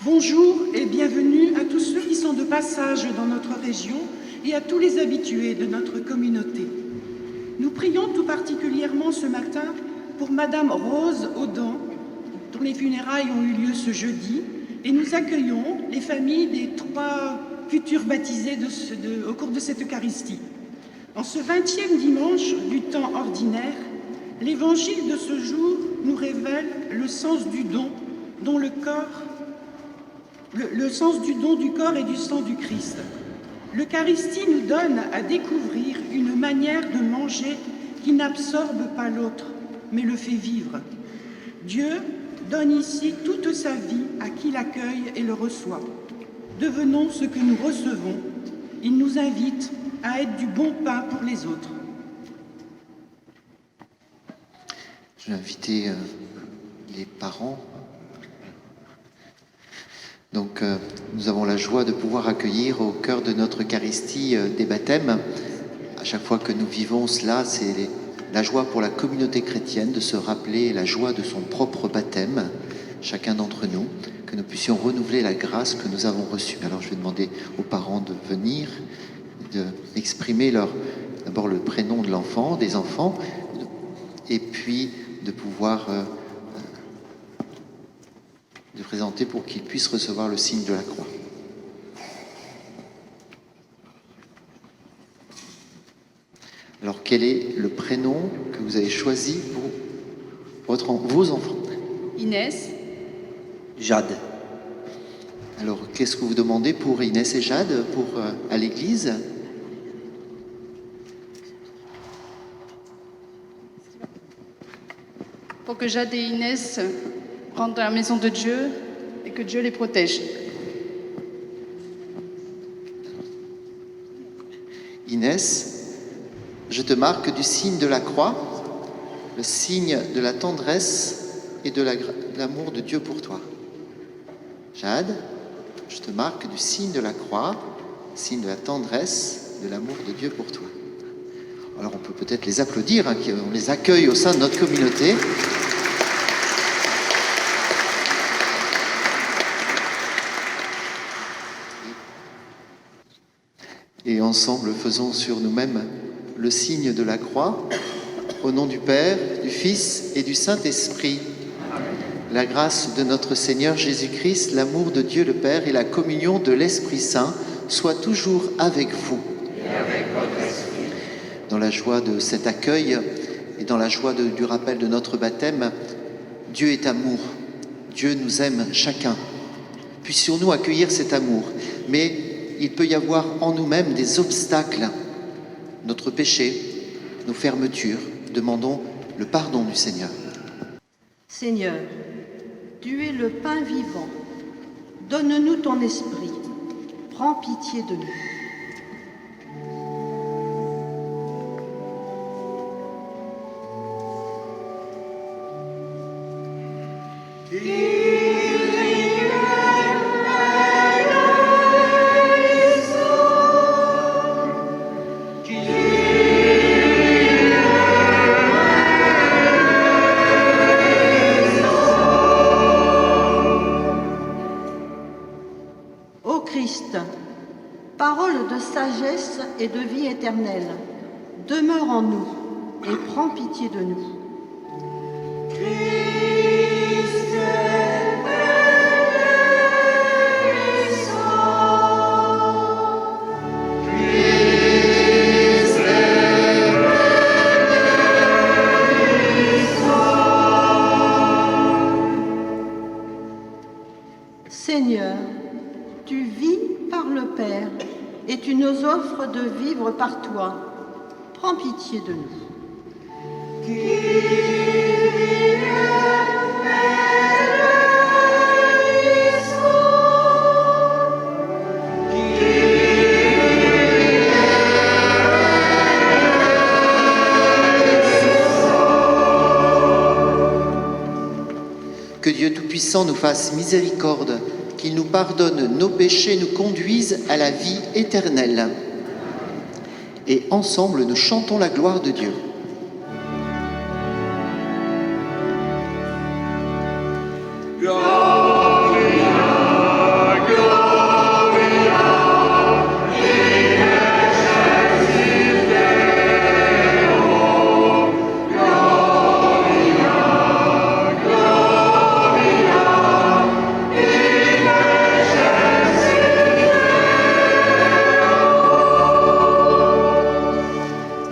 Bonjour et bienvenue à tous ceux qui sont de passage dans notre région et à tous les habitués de notre communauté. Nous prions tout particulièrement ce matin pour Madame Rose Audin, dont les funérailles ont eu lieu ce jeudi, et nous accueillons les familles des 3 futurs baptisés au cours de cette Eucharistie. En ce 20e dimanche du temps ordinaire, l'Évangile de ce jour nous révèle le sens du don dont le sens du don du corps et du sang du Christ. L'Eucharistie nous donne à découvrir une manière de manger qui n'absorbe pas l'autre, mais le fait vivre. Dieu donne ici toute sa vie à qui l'accueille et le reçoit. Devenons ce que nous recevons. Il nous invite à être du bon pain pour les autres. Je vais inviter les parents. Donc, nous avons la joie de pouvoir accueillir au cœur de notre Eucharistie des baptêmes. À chaque fois que nous vivons cela, c'est la joie pour la communauté chrétienne de se rappeler la joie de son propre baptême, chacun d'entre nous, que nous puissions renouveler la grâce que nous avons reçue. Alors, je vais demander aux parents de venir, d'exprimer d'abord le prénom de l'enfant, des enfants, et puis de pouvoir de présenter pour qu'ils puissent recevoir le signe de la croix. Alors, quel est le prénom que vous avez choisi pour vos enfants? Inès, Jade. Alors, qu'est-ce que vous demandez pour Inès et Jade à l'église? pour que Jade et Inès rentrent dans la maison de Dieu et que Dieu les protège. Inès, je te marque du signe de la croix, le signe de la tendresse et de l'amour de Dieu pour toi. Jade, je te marque du signe de la croix, signe de la tendresse, de l'amour de Dieu pour toi. Alors on peut peut-être les applaudir, hein, on les accueille au sein de notre communauté. Et ensemble, faisons sur nous-mêmes le signe de la croix, au nom du Père, du Fils et du Saint-Esprit. La grâce de notre Seigneur Jésus-Christ, l'amour de Dieu le Père et la communion de l'Esprit Saint soient toujours avec vous. Et avec votre esprit. Dans la joie de cet accueil et dans la joie du rappel de notre baptême, Dieu est amour. Dieu nous aime chacun. Puissions-nous accueillir cet amour, mais il peut y avoir en nous-mêmes des obstacles, notre péché, nos fermetures. Demandons le pardon du Seigneur. Seigneur, tu es le pain vivant. Donne-nous ton esprit. Prends pitié de nous. Ô Christ, parole de sagesse et de vie éternelle, demeure en nous et prends pitié de nous. Seigneur, tu vis par le Père et tu nous offres de vivre par toi. Prends pitié de nous. Que Dieu Tout-Puissant nous fasse miséricorde, qu'il nous pardonne nos péchés, nous conduise à la vie éternelle. Et ensemble, nous chantons la gloire de Dieu.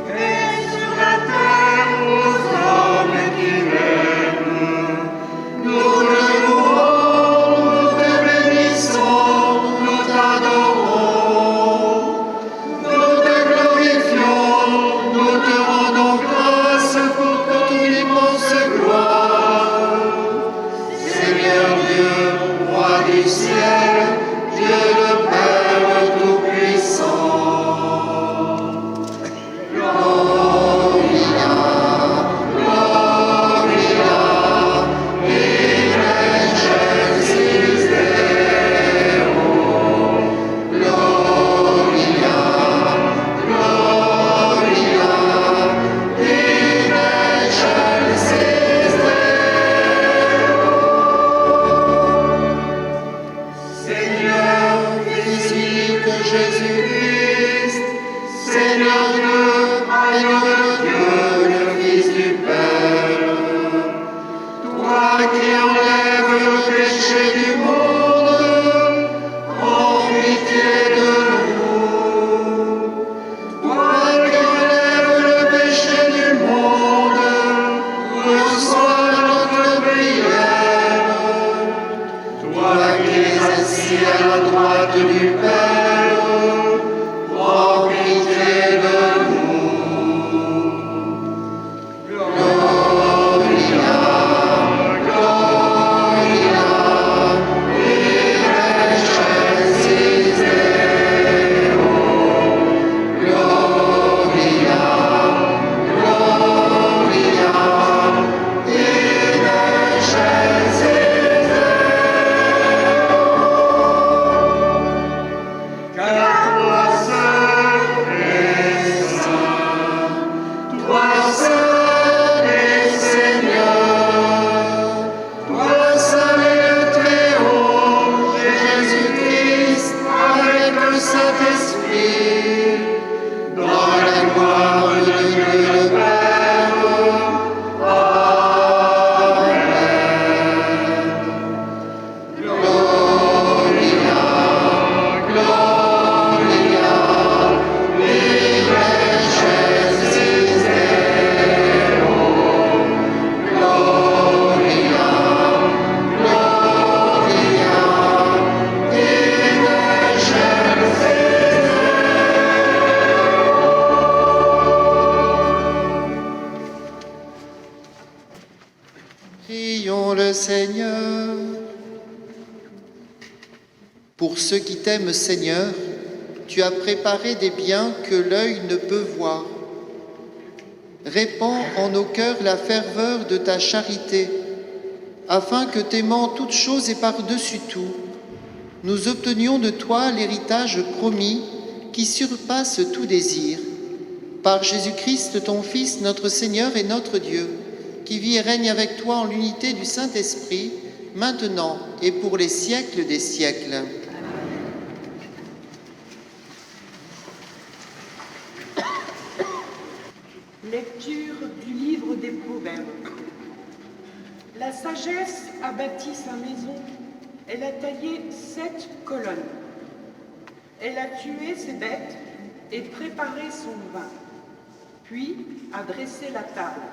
Et sur la Seigneur. Pour ceux qui t'aiment, Seigneur, tu as préparé des biens que l'œil ne peut voir. Répands en nos cœurs la ferveur de ta charité, afin que, t'aimant toutes choses et par-dessus tout, nous obtenions de toi l'héritage promis qui surpasse tout désir. Par Jésus-Christ, ton Fils, notre Seigneur et notre Dieu, qui vit et règne avec toi en l'unité du Saint-Esprit, maintenant et pour les siècles des siècles. Lecture du livre des Proverbes. La sagesse a bâti sa maison, elle a taillé 7 colonnes. Elle a tué ses bêtes et préparé son vin, puis a dressé la table.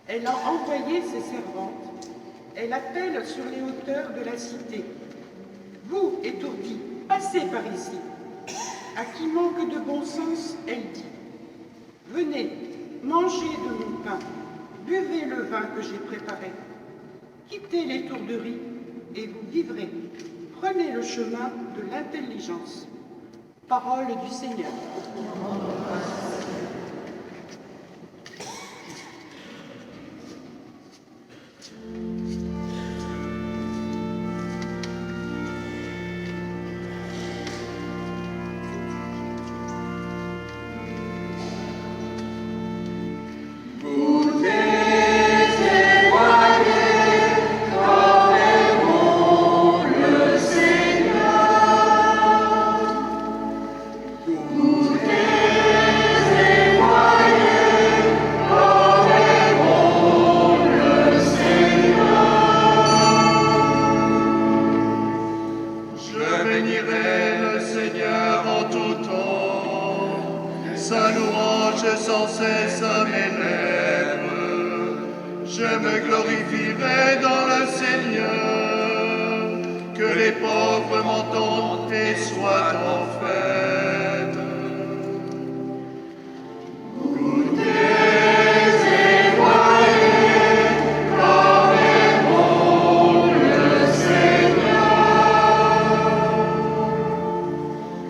Elle a envoyé ses servantes, elle appelle sur les hauteurs de la cité. Vous, étourdis, passez par ici. À qui manque de bon sens, elle dit. Venez, mangez de mon pain, buvez le vin que j'ai préparé. Quittez l'étourderie et vous vivrez. Prenez le chemin de l'intelligence. Parole du Seigneur. Sans cesse à mes lèvres, je me glorifierai dans le Seigneur, que les pauvres m'entendent et soient en fête. Goûtez et voyez comme est bon le Seigneur.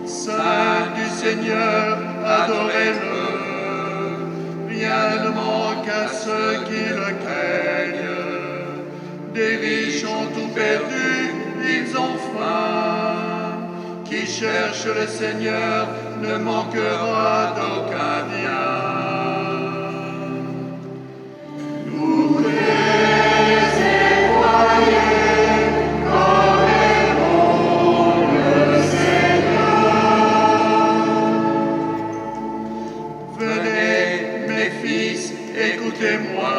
Saint du Seigneur, adorez-le. Rien ne manque à ceux qui le craignent. Des riches ont tout perdu, ils ont faim. Qui cherche le Seigneur ne manquera d'aucun bien. Goûtez et voyez comme est bon le Seigneur. Venez, mes fils, écoutez-moi,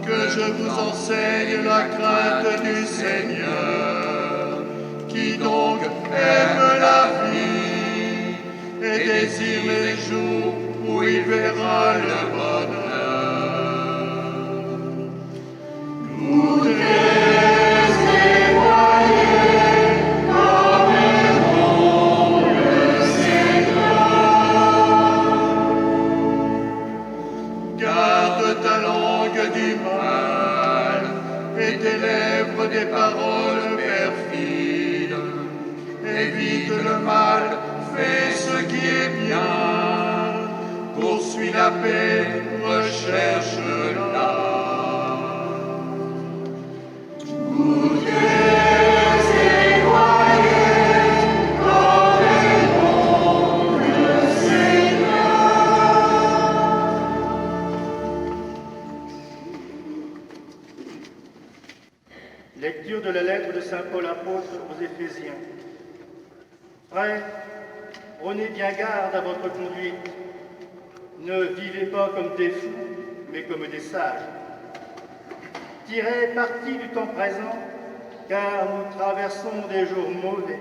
que je vous enseigne la crainte du Seigneur. Qui donc aime la vie et désire les jours où il verra le bonheur. Goûtez et voyez comme est bon le Seigneur. Garde ta langue du mal et tes lèvres des paroles perfides. Évite le mal, fais ce qui est bien. Poursuis la paix, recherche-la. Goûtez et voyez comme est bon le Seigneur. Lecture de la lettre de saint Paul apôtre aux Éphésiens. Frères, prenez bien garde à votre conduite. Ne vivez pas comme des fous, mais comme des sages. Tirez parti du temps présent, car nous traversons des jours mauvais.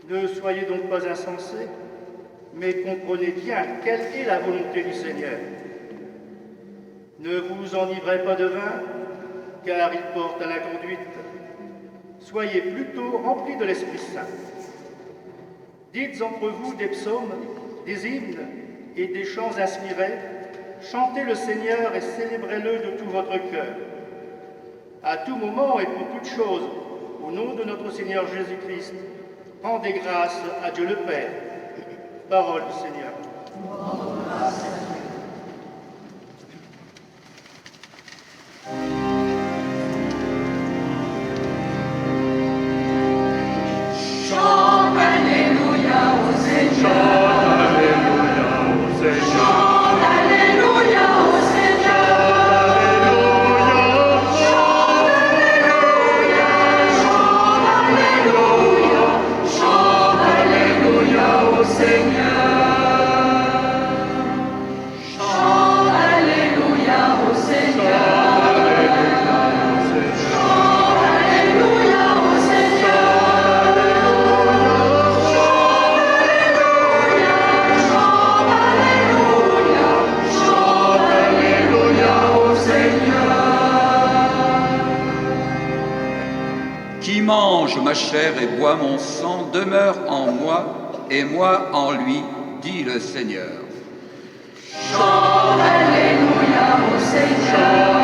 Ne soyez donc pas insensés, mais comprenez bien quelle est la volonté du Seigneur. Ne vous enivrez pas de vin, car il porte à la conduite. Soyez plutôt remplis de l'Esprit Saint. Dites entre vous des psaumes, des hymnes et des chants inspirés, chantez le Seigneur et célébrez-le de tout votre cœur. À tout moment et pour toute chose, au nom de notre Seigneur Jésus-Christ, rendez grâce à Dieu le Père. Parole du Seigneur. Qui mange ma chair et boit mon sang demeure en moi et moi en lui, dit le Seigneur. Chante Alléluia au Seigneur.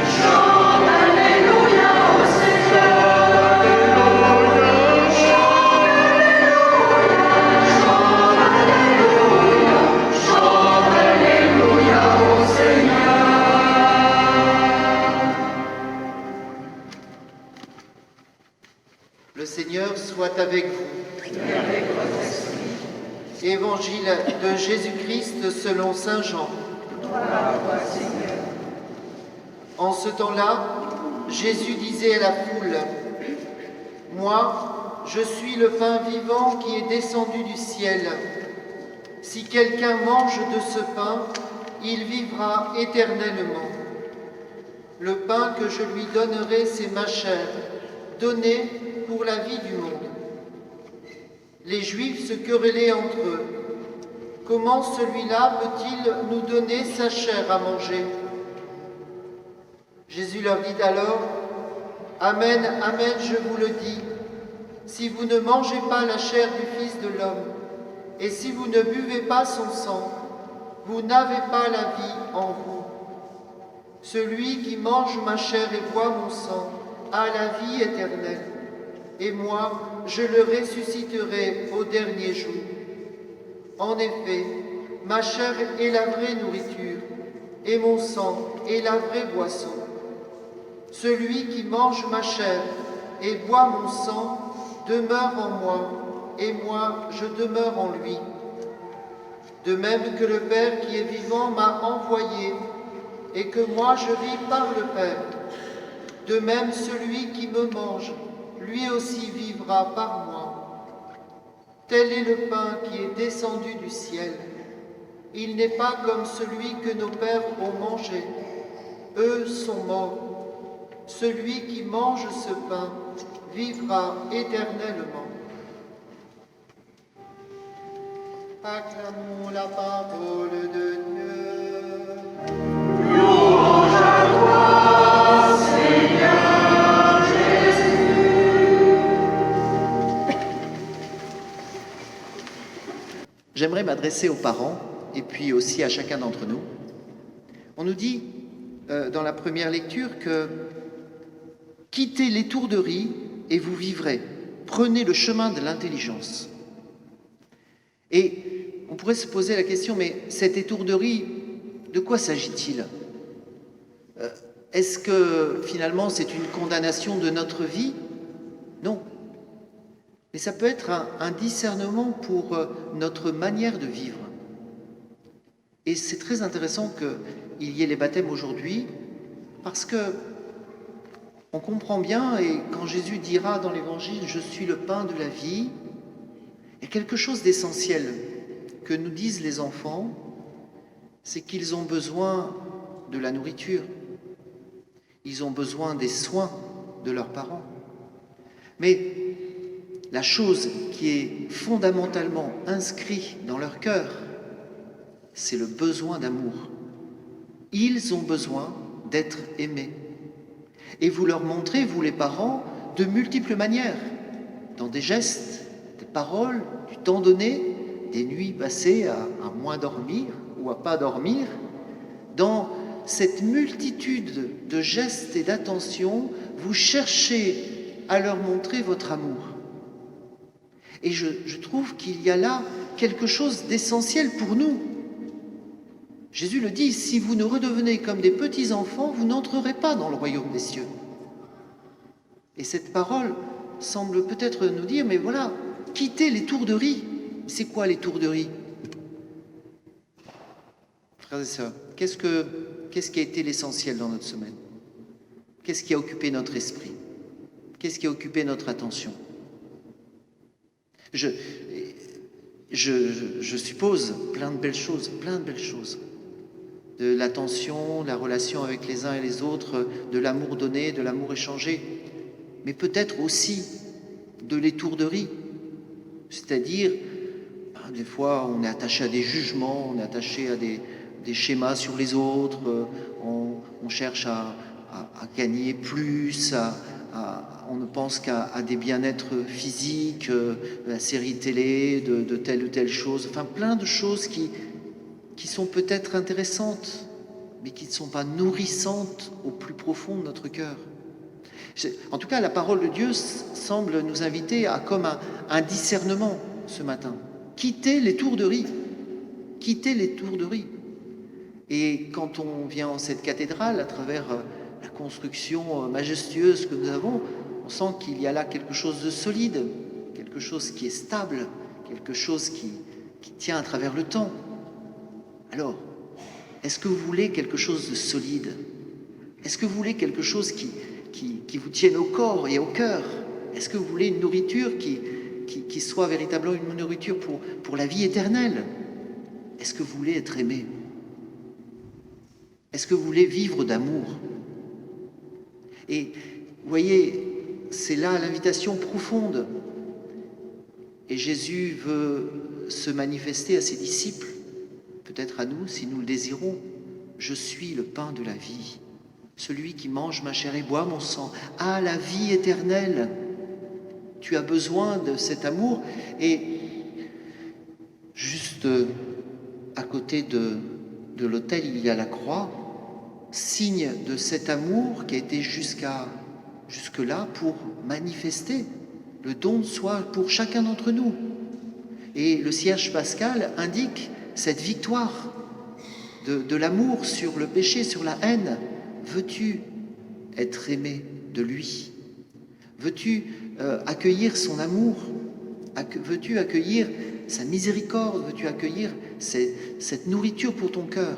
Chante Alléluia au Seigneur. Chante Alléluia. Chante Alléluia au Seigneur. Le Seigneur soit avec vous. Et avec votre esprit. Évangile de Jésus-Christ selon saint Jean. Gloire à toi, Seigneur. En ce temps-là, Jésus disait à la foule, « Moi, je suis le pain vivant qui est descendu du ciel. Si quelqu'un mange de ce pain, il vivra éternellement. Le pain que je lui donnerai, c'est ma chair, donnée pour la vie du monde. » Les Juifs se querellaient entre eux. Comment celui-là peut-il nous donner sa chair à manger? Jésus leur dit alors, « Amen, amen, je vous le dis, si vous ne mangez pas la chair du Fils de l'homme, et si vous ne buvez pas son sang, vous n'avez pas la vie en vous. Celui qui mange ma chair et boit mon sang a la vie éternelle, et moi, je le ressusciterai au dernier jour. En effet, ma chair est la vraie nourriture, et mon sang est la vraie boisson. Celui qui mange ma chair et boit mon sang demeure en moi, et moi, je demeure en lui. De même que le Père qui est vivant m'a envoyé, et que moi je vis par le Père, de même celui qui me mange, lui aussi vivra par moi. Tel est le pain qui est descendu du ciel. Il n'est pas comme celui que nos pères ont mangé. Eux sont morts. Celui qui mange ce pain vivra éternellement. Acclamons la parole de Dieu. Louange à toi, Seigneur Jésus. J'aimerais m'adresser aux parents et puis aussi à chacun d'entre nous. On nous dit dans la première lecture que « Quittez l'étourderie et vous vivrez. Prenez le chemin de l'intelligence. » Et on pourrait se poser la question, mais cette étourderie, de quoi s'agit-il? Est-ce que finalement c'est une condamnation de notre vie? Non. Mais ça peut être un discernement pour notre manière de vivre. Et c'est très intéressant qu'il y ait les baptêmes aujourd'hui, parce que on comprend bien, et quand Jésus dira dans l'Évangile « Je suis le pain de la vie », il y a quelque chose d'essentiel que nous disent les enfants, c'est qu'ils ont besoin de la nourriture, ils ont besoin des soins de leurs parents. Mais la chose qui est fondamentalement inscrite dans leur cœur, c'est le besoin d'amour. Ils ont besoin d'être aimés. Et vous leur montrez, vous les parents, de multiples manières, dans des gestes, des paroles, du temps donné, des nuits passées à moins dormir ou à pas dormir, dans cette multitude de gestes et d'attentions, vous cherchez à leur montrer votre amour. Et je trouve qu'il y a là quelque chose d'essentiel pour nous. Jésus le dit, si vous ne redevenez comme des petits enfants, vous n'entrerez pas dans le royaume des cieux. Et cette parole semble peut-être nous dire, mais voilà, quittez les tourderies. C'est quoi les tourderies? Frères et sœurs, qu'est-ce qui a été l'essentiel dans notre semaine? Qu'est-ce qui a occupé notre esprit? Qu'est-ce qui a occupé notre attention? Je suppose plein de belles choses, de l'attention, la relation avec les uns et les autres, de l'amour donné, de l'amour échangé, mais peut-être aussi de l'étourderie, c'est-à-dire, des fois on est attaché à des jugements, on est attaché à des schémas sur les autres, on cherche à gagner plus, on ne pense qu'à des bien-être physiques, la série télé, de telle ou telle chose, enfin plein de choses qui sont peut-être intéressantes, mais qui ne sont pas nourrissantes au plus profond de notre cœur. En tout cas, la parole de Dieu semble nous inviter à comme un discernement ce matin. Quittez les tourderies. Quittez les tourderies. Et quand on vient en cette cathédrale, à travers la construction majestueuse que nous avons, on sent qu'il y a là quelque chose de solide, quelque chose qui est stable, quelque chose qui tient à travers le temps. Alors, est-ce que vous voulez quelque chose de solide? Est-ce que vous voulez quelque chose qui vous tienne au corps et au cœur? Est-ce que vous voulez une nourriture qui soit véritablement une nourriture pour la vie éternelle? Est-ce que vous voulez être aimé? Est-ce que vous voulez vivre d'amour? Et vous voyez, c'est là l'invitation profonde. Et Jésus veut se manifester à ses disciples, peut-être à nous, si nous le désirons. Je suis le pain de la vie. Celui qui mange ma chair et boit mon sang a la vie éternelle. Tu as besoin de cet amour. Et juste à côté de l'autel, il y a la croix, signe de cet amour qui a été jusque-là pour manifester le don de soi pour chacun d'entre nous. Et le cierge pascal indique cette victoire de l'amour sur le péché, sur la haine. Veux-tu être aimé de lui? Veux-tu accueillir son amour? Veux-tu accueillir sa miséricorde? Veux-tu accueillir cette nourriture pour ton cœur?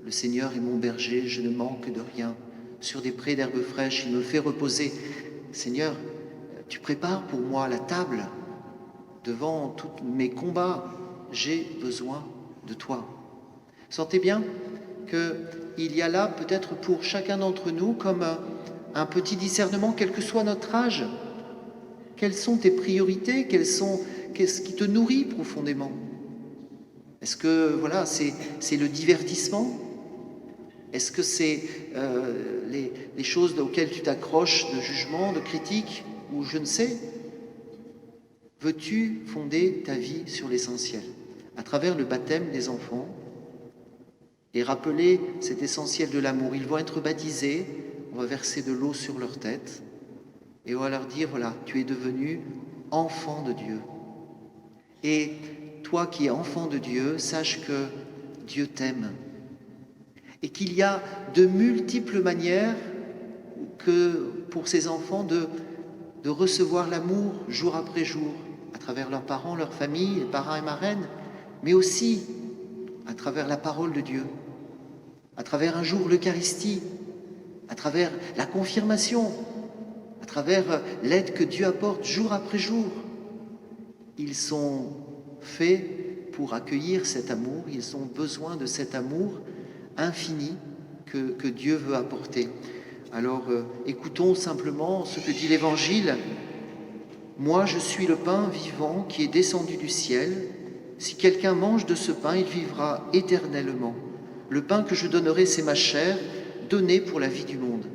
Le Seigneur est mon berger, je ne manque de rien. Sur des prés d'herbes fraîches, il me fait reposer. Seigneur, tu prépares pour moi la table. Devant tous mes combats, j'ai besoin de toi. Sentez bien qu'il y a là peut-être pour chacun d'entre nous comme un petit discernement, quel que soit notre âge. Quelles sont tes priorités? Qu'est-ce qui te nourrit profondément? Est-ce que voilà, c'est le divertissement? Est-ce que c'est les choses auxquelles tu t'accroches de jugement, de critique, ou je ne sais? Veux-tu fonder ta vie sur l'essentiel à travers le baptême des enfants et rappeler cet essentiel de l'amour? Ils vont être baptisés, on va verser de l'eau sur leur tête et on va leur dire, voilà, tu es devenu enfant de Dieu. Et toi qui es enfant de Dieu, sache que Dieu t'aime et qu'il y a de multiples manières que pour ces enfants de recevoir l'amour jour après jour, à travers leurs parents, leur famille, les parrains et marraines, mais aussi à travers la parole de Dieu, à travers un jour l'Eucharistie, à travers la confirmation, à travers l'aide que Dieu apporte jour après jour. Ils sont faits pour accueillir cet amour, ils ont besoin de cet amour infini que Dieu veut apporter. Alors écoutons simplement ce que dit l'Évangile. Moi, je suis le pain vivant qui est descendu du ciel. Si quelqu'un mange de ce pain, il vivra éternellement. Le pain que je donnerai, c'est ma chair, donnée pour la vie du monde.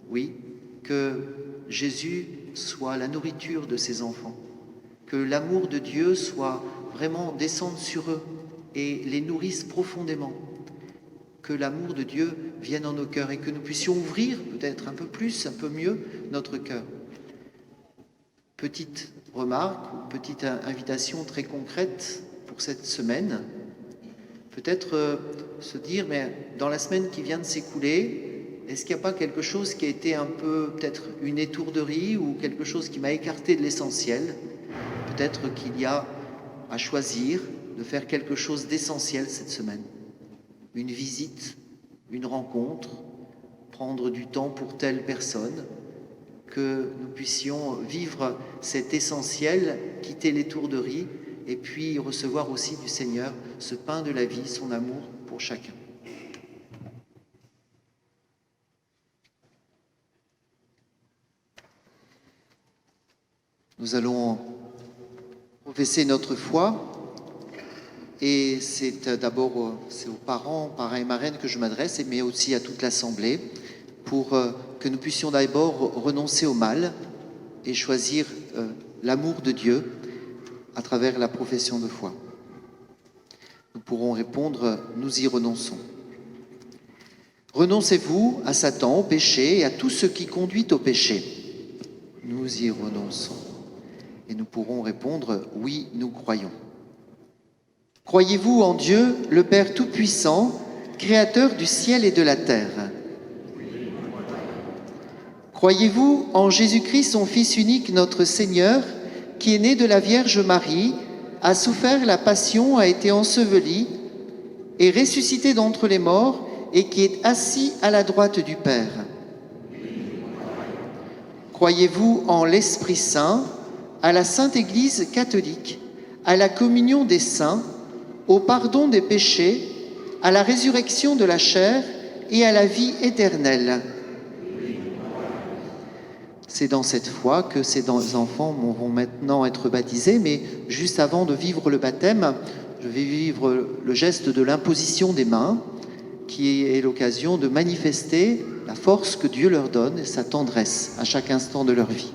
Oui, que Jésus soit la nourriture de ses enfants, que l'amour de Dieu soit vraiment descendre sur eux, et les nourrisse profondément. Que l'amour de Dieu vienne en nos cœurs et que nous puissions ouvrir peut-être un peu plus, un peu mieux notre cœur. Petite remarque ou petite invitation très concrète pour cette semaine. Peut-être se dire, mais dans la semaine qui vient de s'écouler, est-ce qu'il n'y a pas quelque chose qui a été un peu, peut-être une étourderie ou quelque chose qui m'a écarté de l'essentiel? Peut-être qu'il y a à choisir de faire quelque chose d'essentiel cette semaine. Une visite, une rencontre, prendre du temps pour telle personne, que nous puissions vivre cet essentiel, quitter l'étourderie et puis recevoir aussi du Seigneur ce pain de la vie, son amour pour chacun. Nous allons professer notre foi. Et c'est d'abord aux parents et marraines que je m'adresse, mais aussi à toute l'Assemblée, pour que nous puissions d'abord renoncer au mal et choisir l'amour de Dieu à travers la profession de foi. Nous pourrons répondre, nous y renonçons. Renoncez-vous à Satan, au péché et à tout ce qui conduit au péché. Nous y renonçons. Et nous pourrons répondre, oui, nous croyons. Croyez-vous en Dieu, le Père Tout-Puissant, Créateur du ciel et de la terre? Croyez-vous en Jésus-Christ, son Fils unique, notre Seigneur, qui est né de la Vierge Marie, a souffert la passion, a été enseveli, est ressuscité d'entre les morts et qui est assis à la droite du Père? Croyez-vous en l'Esprit Saint, à la Sainte Église catholique, à la communion des saints, au pardon des péchés, à la résurrection de la chair et à la vie éternelle? C'est dans cette foi que ces enfants vont maintenant être baptisés, mais juste avant de vivre le baptême, je vais vivre le geste de l'imposition des mains, qui est l'occasion de manifester la force que Dieu leur donne et sa tendresse à chaque instant de leur vie.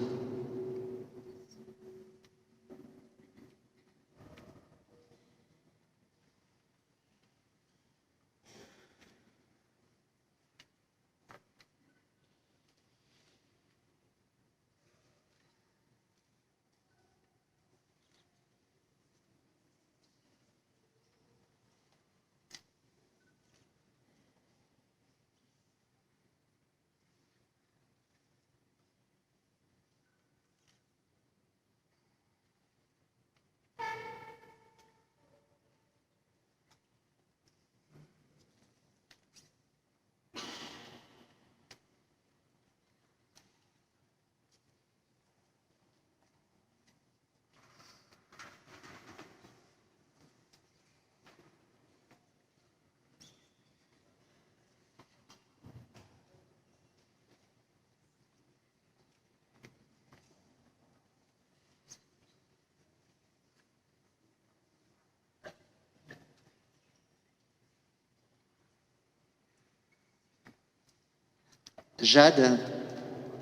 Jade,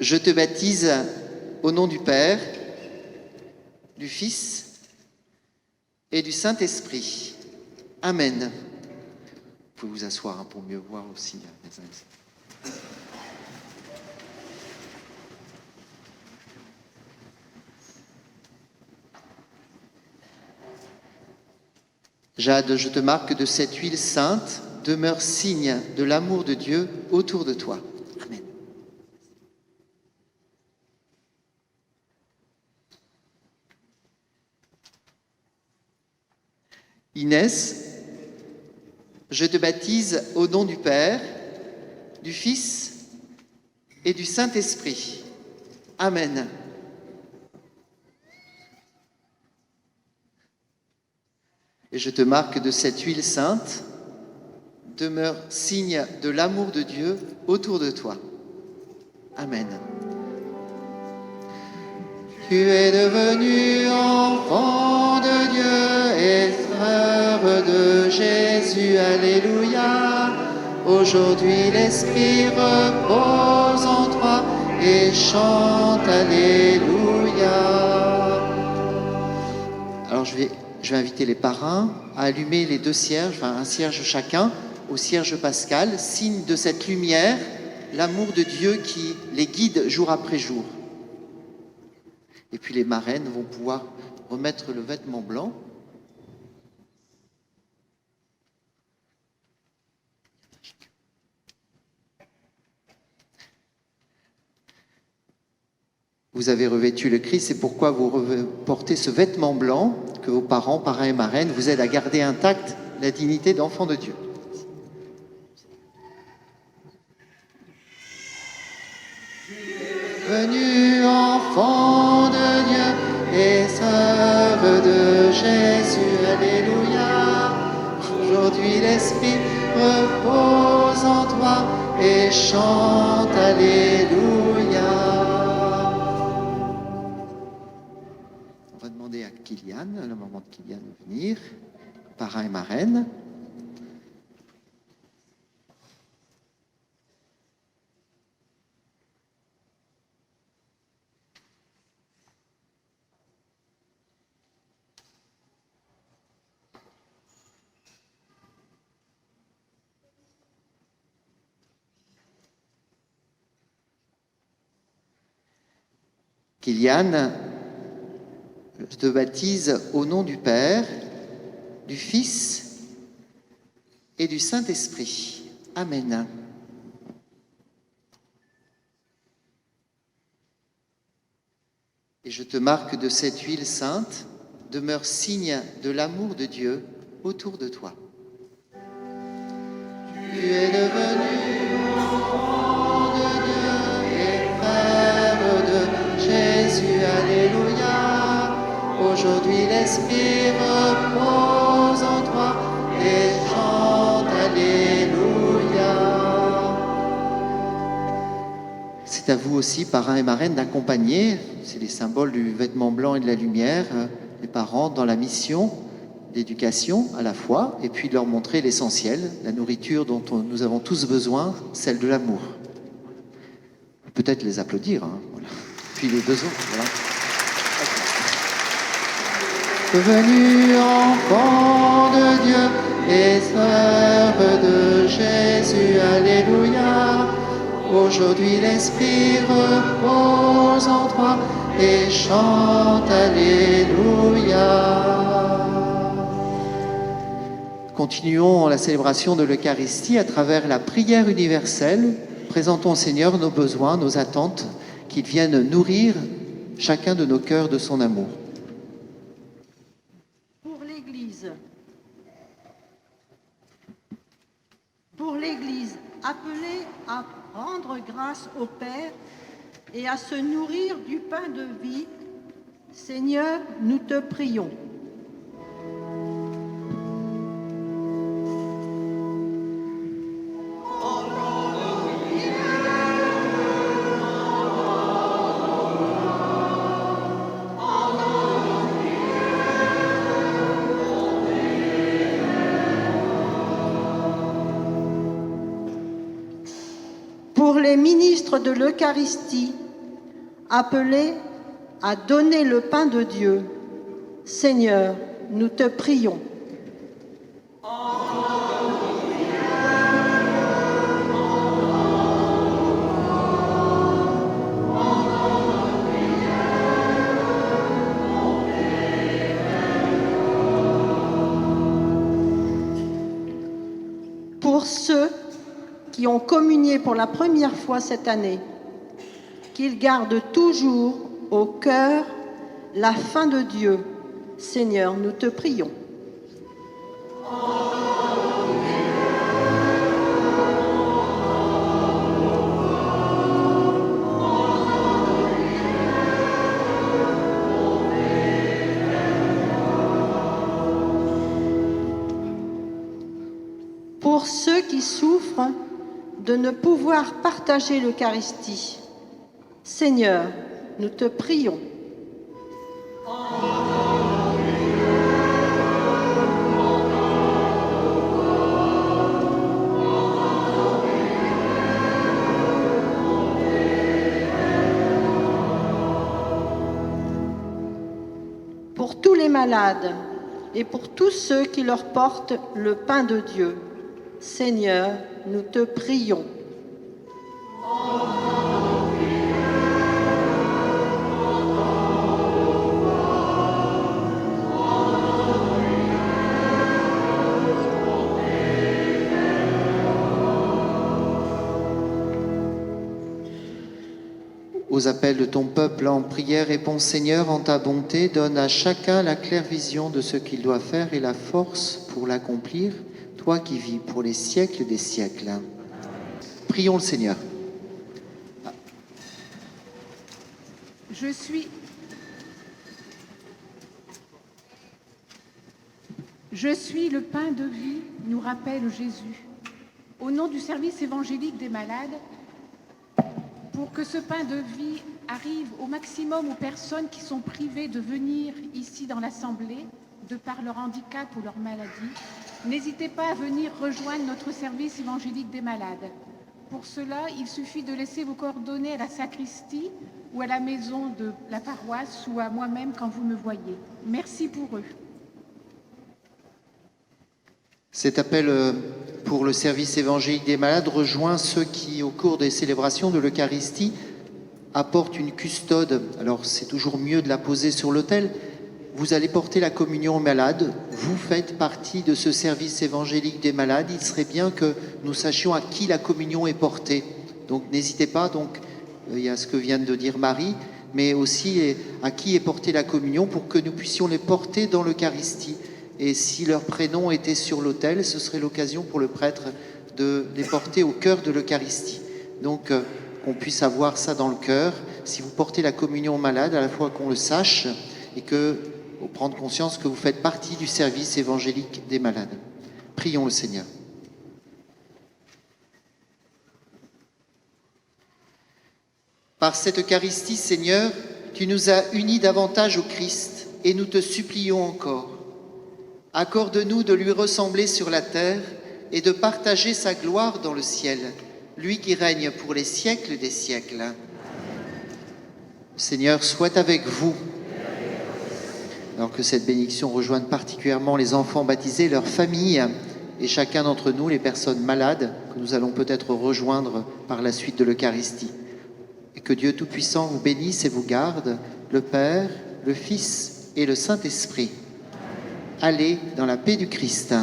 je te baptise au nom du Père, du Fils et du Saint-Esprit. Amen. Vous pouvez vous asseoir pour mieux voir aussi les uns. Jade, je te marque de cette huile sainte, demeure signe de l'amour de Dieu autour de toi. Amen. Inès, je te baptise au nom du Père, du Fils et du Saint-Esprit. Amen. Et je te marque de cette huile sainte, demeure signe de l'amour de Dieu autour de toi. Amen. Tu es devenu enfant de Dieu et frère de Jésus. Alléluia. Aujourd'hui l'Esprit repose en toi et chante Alléluia. Alors je vais je vais inviter les parrains à allumer les 2 cierges, enfin un cierge chacun, au cierge pascal, signe de cette lumière, l'amour de Dieu qui les guide jour après jour. Et puis les marraines vont pouvoir remettre le vêtement blanc. Vous avez revêtu le Christ, c'est pourquoi vous portez ce vêtement blanc que vos parents, parrains et marraines vous aident à garder intacte la dignité d'enfant de Dieu. Venu enfant de Dieu et sœur de Jésus, alléluia. Aujourd'hui l'Esprit repose en toi et chante alléluia. On va demander à Kylian, la maman de Kylian, de venir, parrain et marraine. Kylian, je te baptise au nom du Père, du Fils et du Saint-Esprit. Amen. Et je te marque de cette huile sainte, demeure signe de l'amour de Dieu autour de toi. Tu es devenu enfant de Dieu et frère de Jésus, alléluia. Aujourd'hui l'Esprit repose en toi et chante alléluia. C'est à vous aussi, parrains et marraines, d'accompagner, c'est les symboles du vêtement blanc et de la lumière, les parents dans la mission d'éducation à la fois, et puis de leur montrer l'essentiel, la nourriture dont nous avons tous besoin, celle de l'amour. Peut-être les applaudir, hein, voilà. Puis les 2 autres, voilà. Devenu enfant de Dieu et sœur de Jésus, alléluia. Aujourd'hui l'Esprit repose en toi et chante alléluia. Continuons la célébration de l'Eucharistie à travers la prière universelle. Présentons au Seigneur nos besoins, nos attentes, qu'il vienne nourrir chacun de nos cœurs de son amour. Pour l'Église, appelée à rendre grâce au Père et à se nourrir du pain de vie, Seigneur, nous te prions. Pour les ministres de l'Eucharistie, appelés à donner le pain de Dieu, Seigneur, nous te prions. Pour ceux qui ont communié pour la première fois cette année, qu'ils gardent toujours au cœur la faim de Dieu. Seigneur, nous te prions. Pour ceux qui souffrent de ne pouvoir partager l'Eucharistie, Seigneur, nous te prions. Pour tous les malades et pour tous ceux qui leur portent le pain de Dieu. Seigneur, nous te prions. Aux appels de ton peuple en prière, réponds Seigneur, en ta bonté, donne à chacun la claire vision de ce qu'il doit faire et la force pour l'accomplir, toi qui vis pour les siècles des siècles. Prions le Seigneur. Je suis le pain de vie, nous rappelle Jésus. Au nom du service évangélique des malades, pour que ce pain de vie arrive au maximum aux personnes qui sont privées de venir ici dans l'Assemblée, de par leur handicap ou leur maladie, n'hésitez pas à venir rejoindre notre service évangélique des malades. Pour cela, il suffit de laisser vos coordonnées à la sacristie ou à la maison de la paroisse ou à moi-même quand vous me voyez. Merci pour eux. Cet appel pour le service évangélique des malades rejoint ceux qui, au cours des célébrations de l'Eucharistie, apportent une custode. Alors, c'est toujours mieux de la poser sur l'autel. Vous allez porter la communion aux malades. Vous faites partie de ce service évangélique des malades. Il serait bien que nous sachions à qui la communion est portée. Donc, n'hésitez pas. Donc, il y a ce que vient de dire Marie, mais aussi à qui est portée la communion pour que nous puissions les porter dans l'Eucharistie. Et si leur prénom était sur l'autel, ce serait l'occasion pour le prêtre de les porter au cœur de l'Eucharistie. Donc, qu'on puisse avoir ça dans le cœur. Si vous portez la communion aux malades, à la fois qu'on le sache et que prendre conscience que vous faites partie du service évangélique des malades. Prions le Seigneur. Par cette Eucharistie, Seigneur, tu nous as unis davantage au Christ et nous te supplions encore. Accorde-nous de lui ressembler sur la terre et de partager sa gloire dans le ciel, lui qui règne pour les siècles des siècles. Le Seigneur soit avec vous. Alors que cette bénédiction rejoigne particulièrement les enfants baptisés, leurs familles et chacun d'entre nous, les personnes malades, que nous allons peut-être rejoindre par la suite de l'Eucharistie. Et que Dieu Tout-Puissant vous bénisse et vous garde, le Père, le Fils et le Saint-Esprit. Allez dans la paix du Christ.